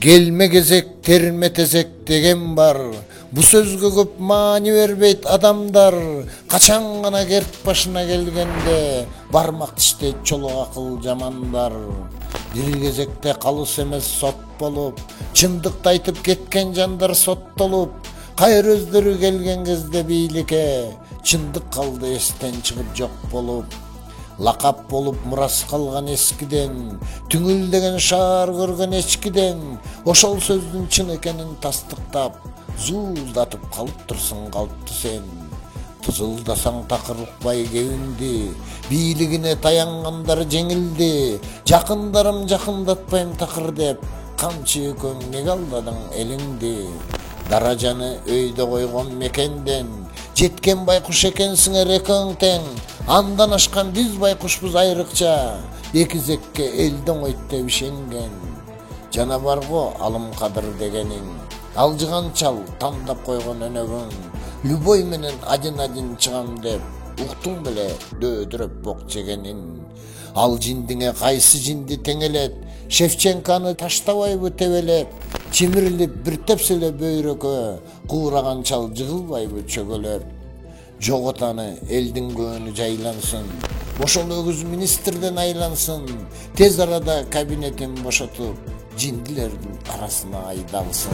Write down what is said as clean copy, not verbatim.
Gelme gezek terme tezek деген бар. Bu sözgө көп маани бербейт адамдар. Качан гана керт башына келгенде бармак тиштейт чолок акыл жамандар. Бир кезекте калыс эмес сот болуп, чындыкты айтып кеткен жандар соттолуп, кайыр өздөрү келген кезде бийликке чындык калды эстен чыгып жок болуп. Лакап болуп мурас калган эскиден, түңүлдөгөн шаар көргөн эчкиден, ошол сөздүн чын экенин тастыктап, зуулдатып калып турсуң калыптı сен. Тызылдасаң такыр укпай кебинди, бийлигине таянгандар жеңилди. Жакындарым жакындатпайм такыр деп, камчы экөөң неге алдадың элиңди? Даражаны өйдө койгон мекенден, жеткен байкуш экенсиңер экөөң тең. Андан ашкан биз байкушпуз айрыкча, экизекке элден ойт деп ишенген. Жана барго алым кадыр дегениң, алжыган чал тандап койгон өнөгүң. Любой менен адин чыгам деп, уктуң беле дөөдүрөп бок жегенин. Ал жиндиңе кайсы жинди теңелет, Шевченканы таштабайбы тебелеп, чимирилип бир тепселе бөйрөккө, куураган чал жыгылбайбы чөгөлөп. Жоготаны элдин көөнү жайлансын, ошол өгүз министрден айлансын, тез арада кабинетин бошотуп, жиндилердин арасына айдалсын.